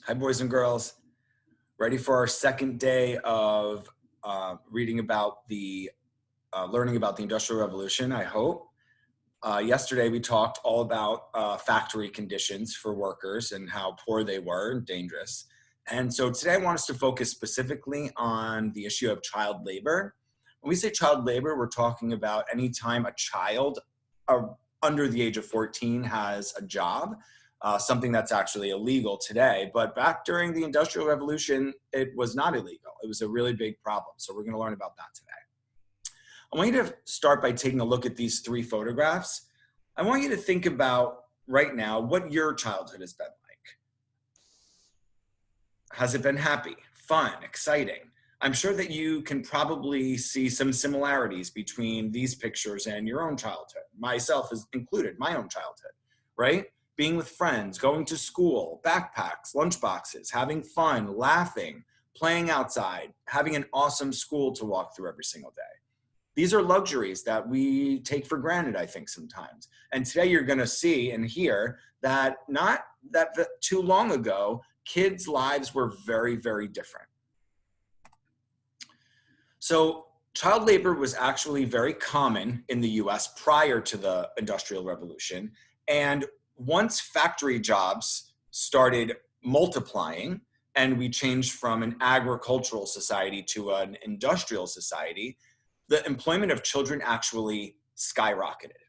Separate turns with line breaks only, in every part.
Hi, boys and girls. Ready for our second day of reading about learning about the Industrial Revolution, I hope. Yesterday, we talked all about factory conditions for workers and how poor they were and dangerous. And so today I want us to focus specifically on the issue of child labor. When we say child labor, we're talking about any time a child under the age of 14 has a job, something that's actually illegal today. But back during the Industrial Revolution, it was not illegal. It was a really big problem. So we're going to learn about that today. I want you to start by taking a look at these three photographs. I want you to think about right now what your childhood has been like. Has it been happy, fun, exciting? I'm sure that you can probably see some similarities between these pictures and your own childhood. Myself is included, my own childhood, right? Being with friends, going to school, backpacks, lunchboxes, having fun, laughing, playing outside, having an awesome school to walk through every single day. These are luxuries that we take for granted, I think, sometimes. And today you're going to see and hear that not that too long ago, kids' lives were very, very different. So child labor was actually very common in the US prior to the Industrial Revolution. And once factory jobs started multiplying and we changed from an agricultural society to an industrial society, the employment of children actually skyrocketed.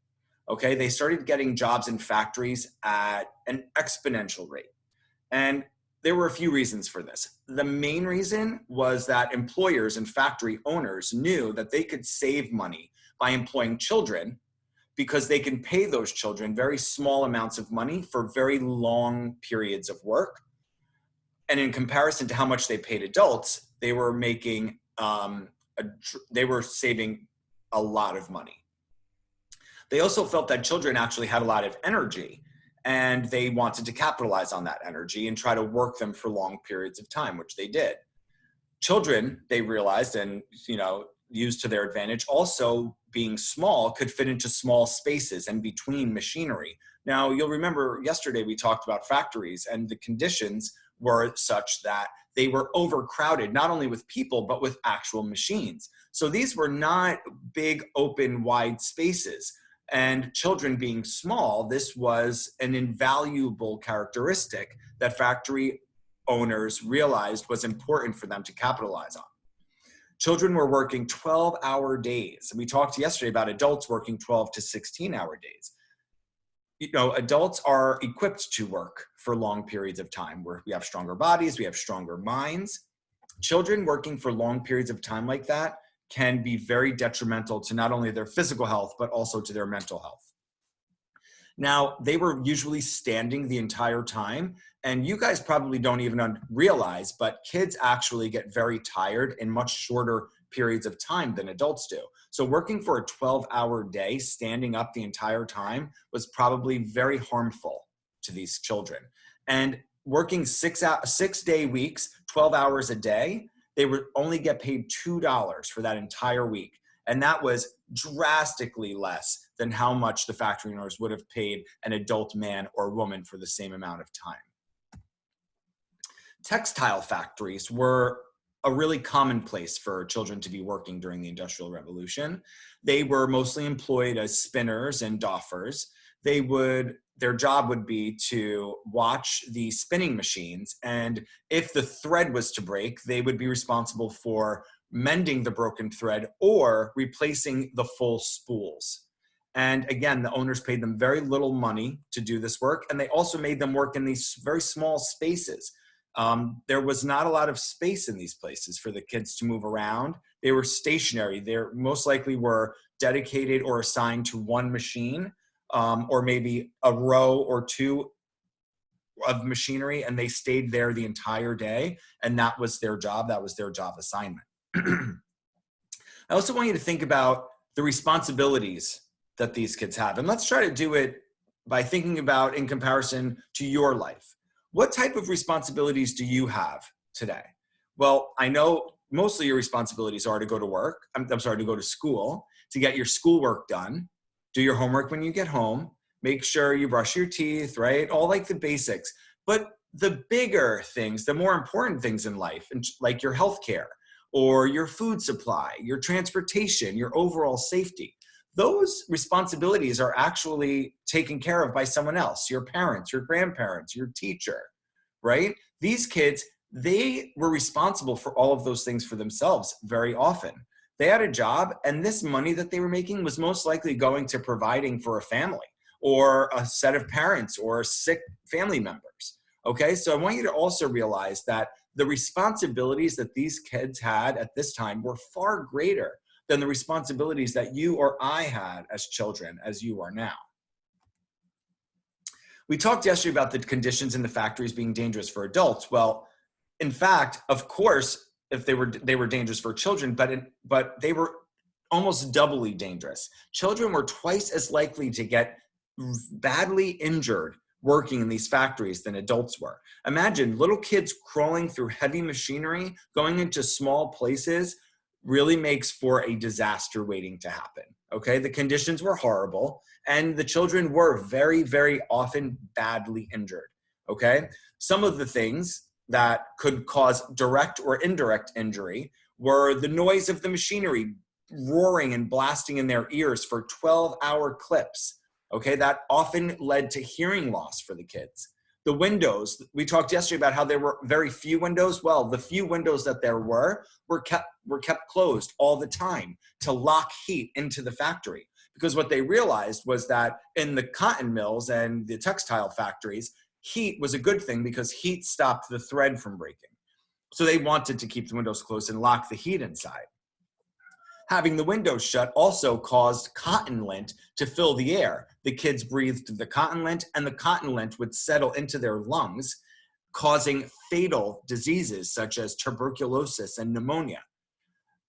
Okay, they started getting jobs in factories at an exponential rate. And there were a few reasons for this. The main reason was that employers and factory owners knew that they could save money by employing children because they can pay those children very small amounts of money for very long periods of work. And in comparison to how much they paid adults, they were making they were saving a lot of money. They also felt that children actually had a lot of energy and they wanted to capitalize on that energy and try to work them for long periods of time, which they did. Children, they realized and used to their advantage, also being small, could fit into small spaces and between machinery. Now, you'll remember yesterday we talked about factories and the conditions were such that they were overcrowded, not only with people, but with actual machines. So these were not big, open, wide spaces. And children being small, this was an invaluable characteristic that factory owners realized was important for them to capitalize on. Children were working 12-hour days. We talked yesterday about adults working 12 to 16-hour days. Adults are equipped to work for long periods of time where we have stronger bodies, we have stronger minds. Children working for long periods of time like that can be very detrimental to not only their physical health, but also to their mental health. Now, they were usually standing the entire time, and you guys probably don't even realize, but kids actually get very tired in much shorter periods of time than adults do. So working for a 12-hour day, standing up the entire time, was probably very harmful to these children. And working 6-day weeks, 12 hours a day, they would only get paid $2 for that entire week. And that was drastically less than how much the factory owners would have paid an adult man or woman for the same amount of time. Textile factories were a really common place for children to be working during the Industrial Revolution. They were mostly employed as spinners and doffers. Their job would be to watch the spinning machines, and if the thread was to break, they would be responsible for mending the broken thread or replacing the full spools. And again, the owners paid them very little money to do this work, and they also made them work in these very small spaces. There was not a lot of space in these places for the kids to move around. They were stationary. They most likely were dedicated or assigned to one machine, or maybe a row or two of machinery, and they stayed there the entire day, and that was their job. That was their job assignment. I also want you to think about the responsibilities that these kids have, and let's try to do it by thinking about in comparison to your life. What type of responsibilities do you have today? Well, I know mostly your responsibilities are to go to work, to go to school, to get your schoolwork done, do your homework when you get home, make sure you brush your teeth, right? All like the basics. But the bigger things, the more important things in life, like your healthcare or your food supply, your transportation, your overall safety, those responsibilities are actually taken care of by someone else, your parents, your grandparents, your teacher, right? These kids, they were responsible for all of those things for themselves very often. They had a job, and this money that they were making was most likely going to providing for a family or a set of parents or sick family members. Okay, so I want you to also realize that the responsibilities that these kids had at this time were far greater than the responsibilities that you or I had as children, as you are now. We talked yesterday about the conditions in the factories being dangerous for adults. Well, in fact, of course, if they were dangerous for children, but they were almost doubly dangerous. Children were twice as likely to get badly injured working in these factories than adults were. Imagine little kids crawling through heavy machinery, going into small places, really makes for a disaster waiting to happen. Okay, the conditions were horrible, and the children were very, very often badly injured. Okay, some of the things that could cause direct or indirect injury were the noise of the machinery roaring and blasting in their ears for 12-hour clips. Okay, that often led to hearing loss for the kids. The windows, we talked yesterday about how there were very few windows. Well, the few windows that there were kept closed all the time to lock heat into the factory. Because what they realized was that in the cotton mills and the textile factories, heat was a good thing because heat stopped the thread from breaking. So they wanted to keep the windows closed and lock the heat inside. Having the windows shut also caused cotton lint to fill the air. The kids breathed the cotton lint, and the cotton lint would settle into their lungs, causing fatal diseases such as tuberculosis and pneumonia.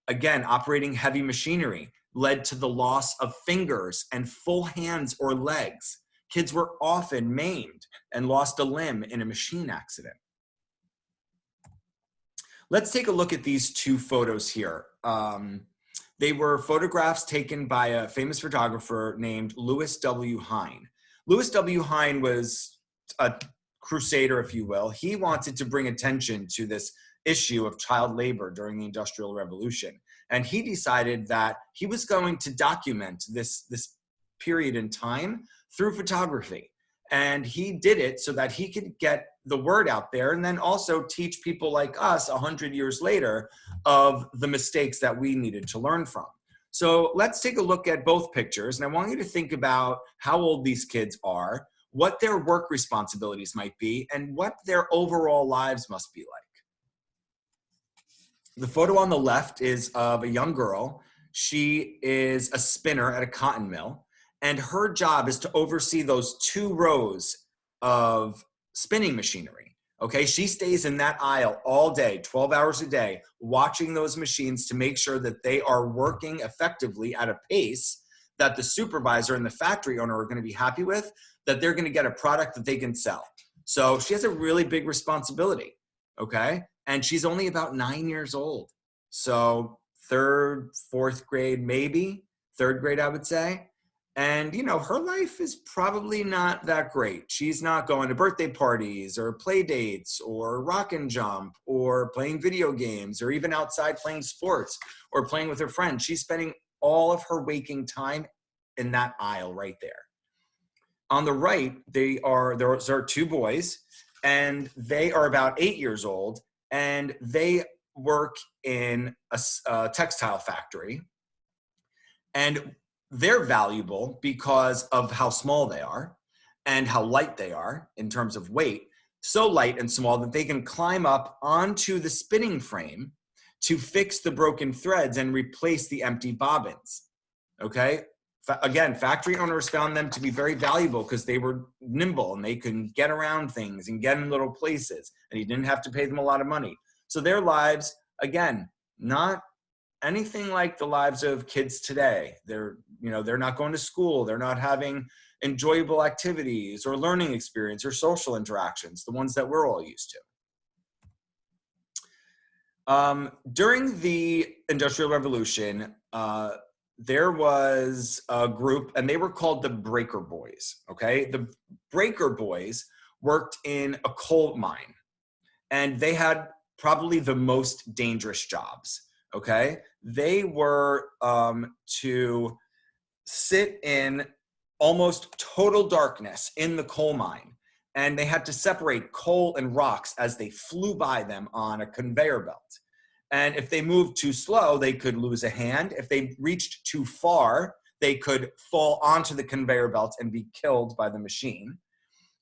Again, operating heavy machinery led to the loss of fingers and full hands or legs. Kids were often maimed and lost a limb in a machine accident. Let's take a look at these two photos here. They were photographs taken by a famous photographer named Louis W. Hine. Louis W. Hine was a crusader, if you will. He wanted to bring attention to this issue of child labor during the Industrial Revolution. And he decided that he was going to document this period in time through photography. And he did it so that he could get the word out there and then also teach people like us 100 years later of the mistakes that we needed to learn from. So let's take a look at both pictures. And I want you to think about how old these kids are, what their work responsibilities might be, and what their overall lives must be like. The photo on the left is of a young girl. She is a spinner at a cotton mill. And her job is to oversee those 2 rows of spinning machinery. Okay, she stays in that aisle all day, 12 hours a day, watching those machines to make sure that they are working effectively at a pace that the supervisor and the factory owner are going to be happy with, that they're going to get a product that they can sell. So she has a really big responsibility, okay? And she's only about 9 years old. So 3rd, 4th grade, maybe 3rd grade, I would say. And, you know, her life is probably not that great. She's not going to birthday parties or play dates or rock and jump or playing video games or even outside playing sports or playing with her friends. She's spending all of her waking time in that aisle right there. On the right, those are 2 boys, and they are about 8 years old, and they work in a textile factory. And they're valuable because of how small they are and how light they are in terms of weight, so light and small that they can climb up onto the spinning frame to fix the broken threads and replace the empty bobbins. Okay? Again, factory owners found them to be very valuable because they were nimble and they can get around things and get in little places, and you didn't have to pay them a lot of money. So their lives, again, not anything like the lives of kids today. They're not going to school. They're not having enjoyable activities or learning experience or social interactions, the ones that we're all used to. During the Industrial Revolution, there was a group, and they were called the Breaker Boys, okay? The Breaker Boys worked in a coal mine, and they had probably the most dangerous jobs. Okay, they were to sit in almost total darkness in the coal mine, and they had to separate coal and rocks as they flew by them on a conveyor belt. And if they moved too slow, they could lose a hand. If they reached too far, they could fall onto the conveyor belt and be killed by the machine.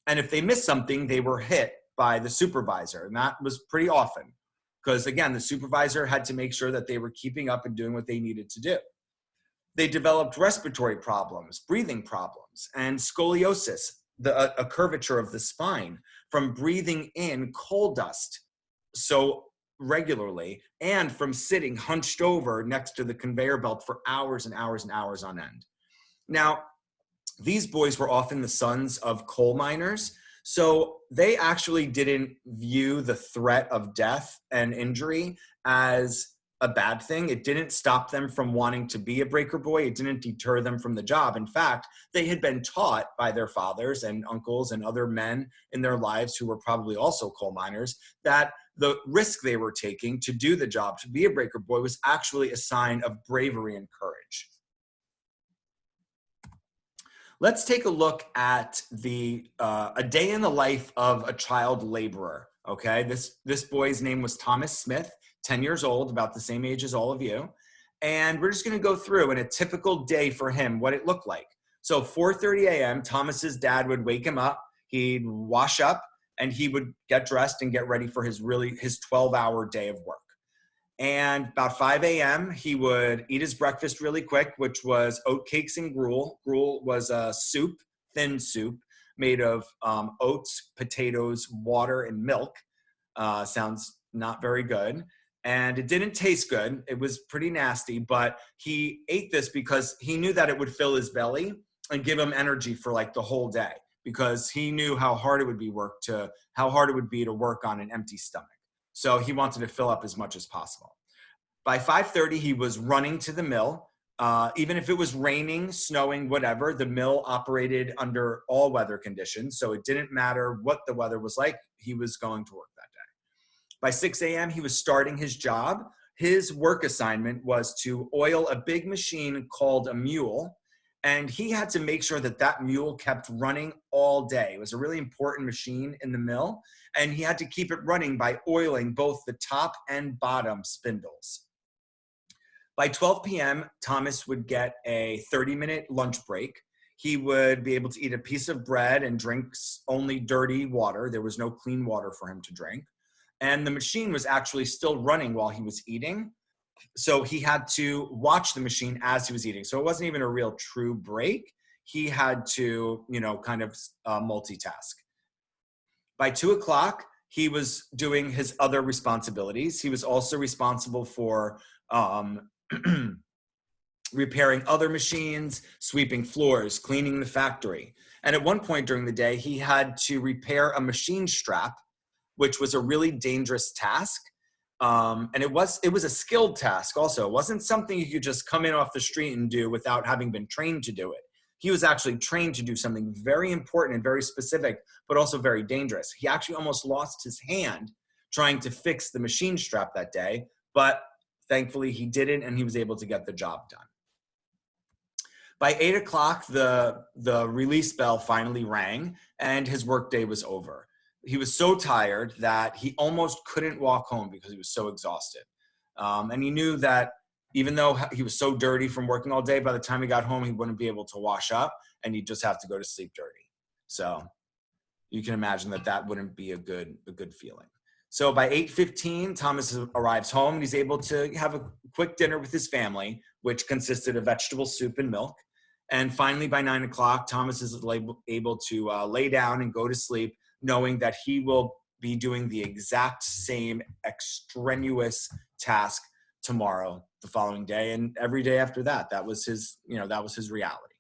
And if they missed something, they were hit by the supervisor. And that was pretty often because, again, the supervisor had to make sure that they were keeping up and doing what they needed to do. They developed respiratory problems, breathing problems, and scoliosis, a curvature of the spine from breathing in coal dust so regularly and from sitting hunched over next to the conveyor belt for hours and hours and hours on end. Now, these boys were often the sons of coal miners, so they actually didn't view the threat of death and injury as a bad thing. It didn't stop them from wanting to be a breaker boy. It didn't deter them from the job. In fact, they had been taught by their fathers and uncles and other men in their lives who were probably also coal miners that the risk they were taking to do the job, to be a breaker boy, was actually a sign of bravery and courage. Let's take a look at a day in the life of a child laborer. Okay, this boy's name was Thomas Smith, 10 years old, about the same age as all of you. And we're just going to go through in a typical day for him what it looked like. So 4:30 a.m., Thomas's dad would wake him up. He'd wash up and he would get dressed and get ready for his 12-hour day of work. And about 5 a.m., he would eat his breakfast really quick, which was oatcakes and gruel. Gruel was a soup, thin soup, made of oats, potatoes, water, and milk. Sounds not very good. And it didn't taste good. It was pretty nasty, but he ate this because he knew that it would fill his belly and give him energy for like the whole day, because he knew how hard it would be to work on an empty stomach. So he wanted to fill up as much as possible. By 5:30, he was running to the mill. Even if it was raining, snowing, whatever, the mill operated under all weather conditions. So it didn't matter what the weather was like, he was going to work that day. By 6 a.m., he was starting his job. His work assignment was to oil a big machine called a mule. And he had to make sure that that mule kept running all day. It was a really important machine in the mill, and he had to keep it running by oiling both the top and bottom spindles. By 12 p.m., Thomas would get a 30-minute lunch break. He would be able to eat a piece of bread and drink only dirty water. There was no clean water for him to drink. And the machine was actually still running while he was eating. So he had to watch the machine as he was eating. So it wasn't even a real true break. He had to, kind of multitask. By 2 o'clock, he was doing his other responsibilities. He was also responsible for repairing other machines, sweeping floors, cleaning the factory. And at one point during the day, he had to repair a machine strap, which was a really dangerous task. And it was a skilled task also. It wasn't something you could just come in off the street and do without having been trained to do it. He was actually trained to do something very important and very specific, but also very dangerous. He actually almost lost his hand trying to fix the machine strap that day, but thankfully he didn't, and he was able to get the job done. By 8 o'clock, the release bell finally rang, and his workday was over. He was so tired that he almost couldn't walk home because he was so exhausted. And he knew that even though he was so dirty from working all day, by the time he got home, he wouldn't be able to wash up, and he'd just have to go to sleep dirty. So you can imagine that wouldn't be a good feeling. So by 8:15, Thomas arrives home, and he's able to have a quick dinner with his family, which consisted of vegetable soup and milk. And finally, by 9 o'clock, Thomas is able to lay down and go to sleep, knowing that he will be doing the exact same extraneous task tomorrow, the following day, and every day after that. That was his reality.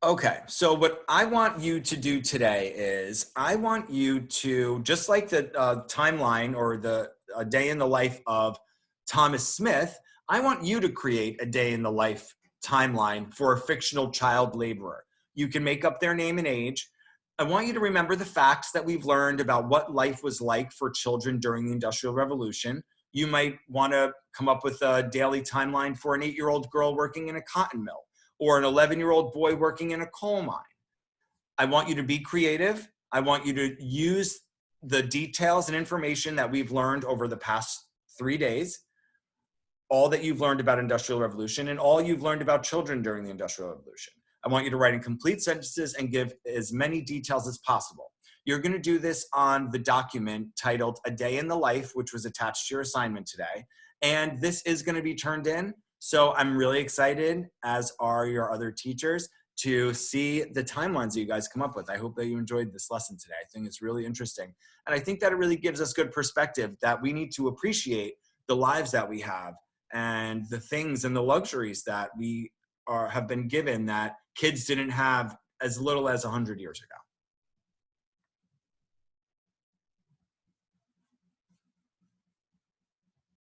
Okay, so what I want you to do today is I want you to, just like the timeline or the day in the life of Thomas Smith, I want you to create a day in the life timeline for a fictional child laborer. You can make up their name and age. I want you to remember the facts that we've learned about what life was like for children during the Industrial Revolution. You might want to come up with a daily timeline for an 8-year-old girl working in a cotton mill or an 11-year-old boy working in a coal mine. I want you to be creative. I want you to use the details and information that we've learned over the past 3 days, all that you've learned about Industrial Revolution and all you've learned about children during the Industrial Revolution. I want you to write in complete sentences and give as many details as possible. You're going to do this on the document titled A Day in the Life, which was attached to your assignment today. And this is going to be turned in. So I'm really excited, as are your other teachers, to see the timelines that you guys come up with. I hope that you enjoyed this lesson today. I think it's really interesting. And I think that it really gives us good perspective that we need to appreciate the lives that we have and the things and the luxuries that we have been given that kids didn't have as little as 100 years ago.